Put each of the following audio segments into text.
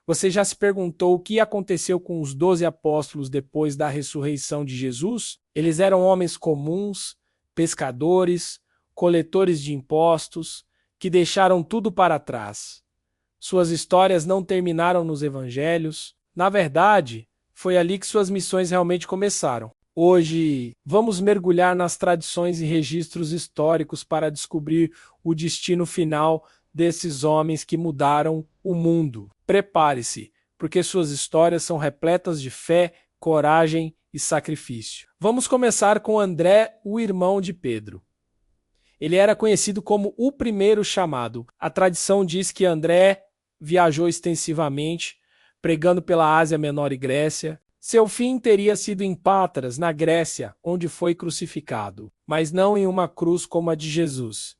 Você já se perguntou o que aconteceu com os 12 apóstolos depois da ressurreição de Jesus? Eles eram homens comuns, pescadores, coletores de impostos, que deixaram tudo para trás. Suas histórias não terminaram nos evangelhos. Na verdade, foi ali que suas missões realmente começaram. Hoje, vamos mergulhar nas tradições e registros históricos para descobrir o destino final desses homens que mudaram o mundo. Prepare-se, porque suas histórias são repletas de fé, coragem e sacrifício. Vamos começar com André, o irmão de Pedro. Ele era conhecido como o primeiro chamado. A tradição diz que André viajou extensivamente, pregando pela Ásia Menor e Grécia. Seu fim teria sido em Patras, na Grécia, onde foi crucificado, mas não em uma cruz como a de Jesus.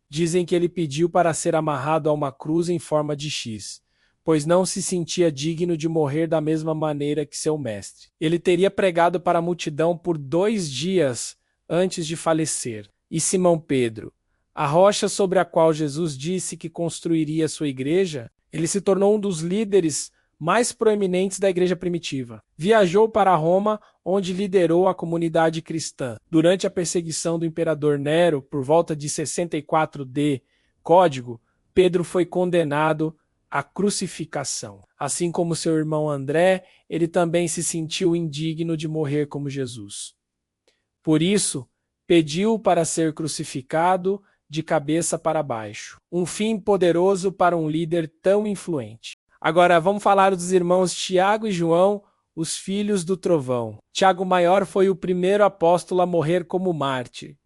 Dizem que ele pediu para ser amarrado a uma cruz em forma de X, pois não se sentia digno de morrer da mesma maneira que seu mestre. Ele teria pregado para a multidão por 2 dias antes de falecer. E Simão Pedro, a rocha sobre a qual Jesus disse que construiria sua igreja, ele se tornou um dos líderes mais proeminentes da igreja primitiva. Viajou para Roma, onde liderou a comunidade cristã. Durante a perseguição do imperador Nero, por volta de 64 d. Código, Pedro foi condenado à crucificação. Assim como seu irmão André, ele também se sentiu indigno de morrer como Jesus. Por isso, pediu para ser crucificado de cabeça para baixo. Um fim poderoso para um líder tão influente. Agora vamos falar dos irmãos Tiago e João, os filhos do trovão. Tiago Maior foi o primeiro apóstolo a morrer como mártir.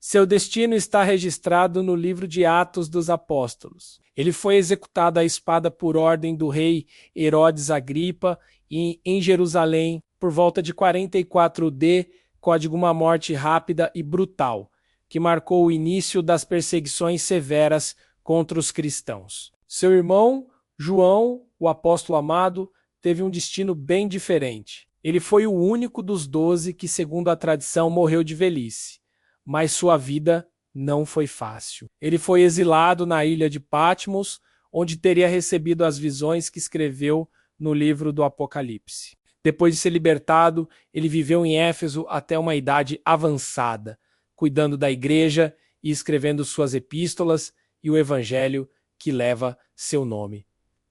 Seu destino está registrado no livro de Atos dos Apóstolos. Ele foi executado à espada por ordem do rei Herodes Agripa em Jerusalém por volta de 44 d, código uma morte rápida e brutal, que marcou o início das perseguições severas contra os cristãos. Seu irmão João, o apóstolo amado, teve um destino bem diferente. Ele foi o único dos 12 que, segundo a tradição, morreu de velhice, mas sua vida não foi fácil. Ele foi exilado na ilha de Patmos, onde teria recebido as visões que escreveu no livro do Apocalipse. Depois de ser libertado, ele viveu em Éfeso até uma idade avançada, cuidando da igreja e escrevendo suas epístolas e o evangelho que leva seu nome.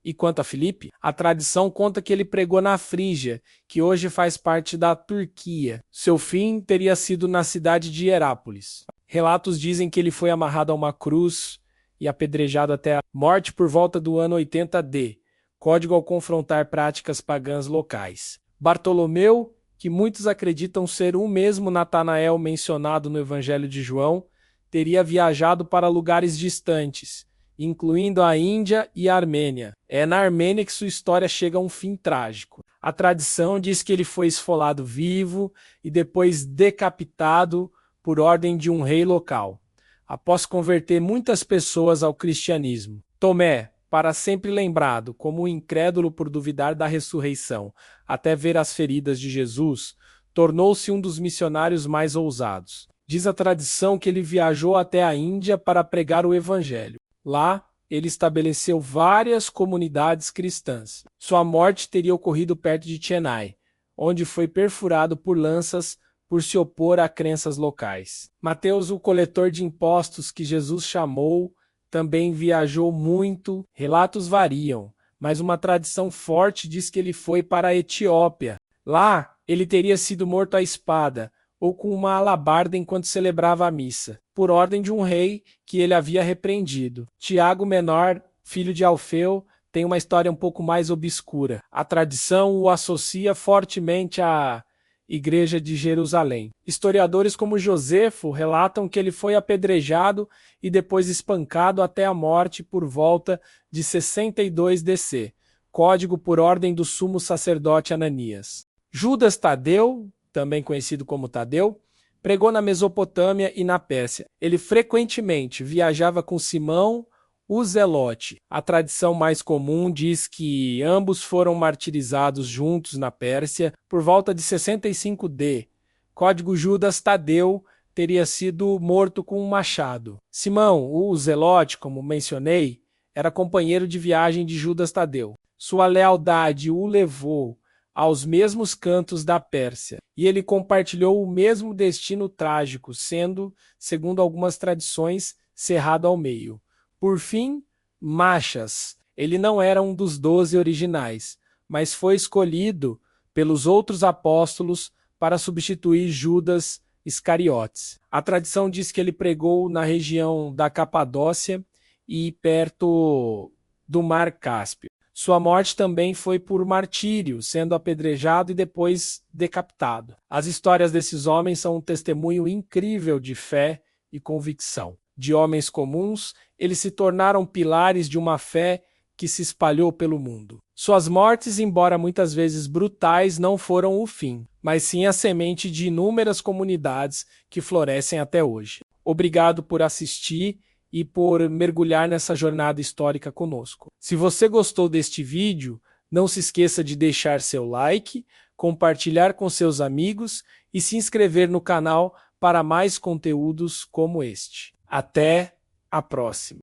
E quanto a Filipe, a tradição conta que ele pregou na Frígia, que hoje faz parte da Turquia. Seu fim teria sido na cidade de Herápolis. Relatos dizem que ele foi amarrado a uma cruz e apedrejado até a morte por volta do ano 80 d, código ao confrontar práticas pagãs locais. Bartolomeu, que muitos acreditam ser o mesmo Natanael mencionado no Evangelho de João, teria viajado para lugares distantes, incluindo a Índia e a Armênia. É na Armênia que sua história chega a um fim trágico. A tradição diz que ele foi esfolado vivo e depois decapitado por ordem de um rei local, após converter muitas pessoas ao cristianismo. Tomé, para sempre lembrado como um incrédulo por duvidar da ressurreição, até ver as feridas de Jesus, tornou-se um dos missionários mais ousados. Diz a tradição que ele viajou até a Índia para pregar o evangelho. Lá, ele estabeleceu várias comunidades cristãs. Sua morte teria ocorrido perto de Chennai, onde foi perfurado por lanças por se opor a crenças locais. Mateus, o coletor de impostos que Jesus chamou, também viajou muito. Relatos variam, mas uma tradição forte diz que ele foi para a Etiópia. Lá, ele teria sido morto à espada, ou com uma alabarda enquanto celebrava a missa, por ordem de um rei que ele havia repreendido. Tiago Menor, filho de Alfeu, tem uma história um pouco mais obscura. A tradição o associa fortemente à Igreja de Jerusalém. Historiadores como Josefo relatam que ele foi apedrejado e depois espancado até a morte por volta de 62 DC, código por ordem do sumo sacerdote Ananias. Judas Tadeu, também conhecido como Tadeu, pregou na Mesopotâmia e na Pérsia. Ele frequentemente viajava com Simão, o Zelote. A tradição mais comum diz que ambos foram martirizados juntos na Pérsia por volta de 65 d. Código Judas Tadeu teria sido morto com um machado. Simão, o Zelote, como mencionei, era companheiro de viagem de Judas Tadeu. Sua lealdade o levou aos mesmos cantos da Pérsia, e ele compartilhou o mesmo destino trágico, sendo, segundo algumas tradições, cerrado ao meio. Por fim, Machas. Ele não era um dos 12 originais, mas foi escolhido pelos outros apóstolos para substituir Judas Iscariotes. A tradição diz que ele pregou na região da Capadócia e perto do Mar Cáspio. Sua morte também foi por martírio, sendo apedrejado e depois decapitado. As histórias desses homens são um testemunho incrível de fé e convicção. De homens comuns, eles se tornaram pilares de uma fé que se espalhou pelo mundo. Suas mortes, embora muitas vezes brutais, não foram o fim, mas sim a semente de inúmeras comunidades que florescem até hoje. Obrigado por assistir e por mergulhar nessa jornada histórica conosco. Se você gostou deste vídeo, não se esqueça de deixar seu like, compartilhar com seus amigos e se inscrever no canal para mais conteúdos como este. Até a próxima!